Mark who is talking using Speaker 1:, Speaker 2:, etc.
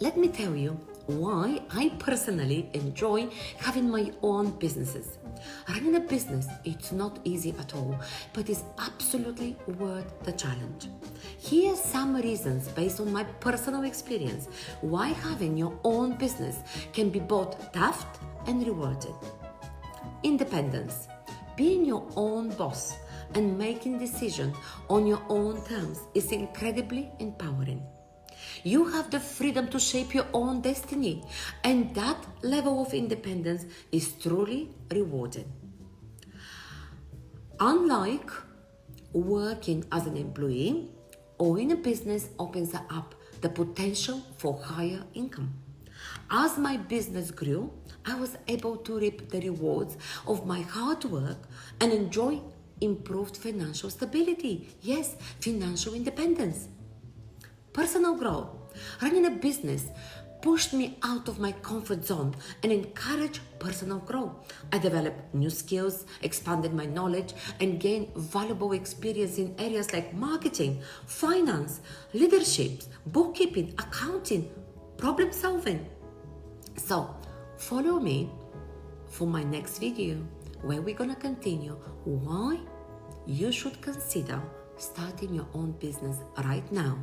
Speaker 1: let me tell you why I personally enjoy having my own businesses. Running a business, it's not easy at all, but it's absolutely worth the challenge. Here are some reasons based on my personal experience why having your own business can be both tough and rewarding. Independence. Being your own boss and making decisions on your own terms is incredibly empowering. You have the freedom to shape your own destiny, and that level of independence is truly rewarding. Unlike working as an employee, owning a business opens up the potential for higher income. As my business grew, I was able to reap the rewards of my hard work and enjoy improved financial stability. Yes, financial independence. Personal growth. Running a business pushed me out of my comfort zone and encouraged personal growth. I developed new skills, expanded my knowledge, and gained valuable experience in areas like marketing, finance, leadership, bookkeeping, accounting, problem solving. So, follow me for my next video where we're gonna continue why you should consider starting your own business right now.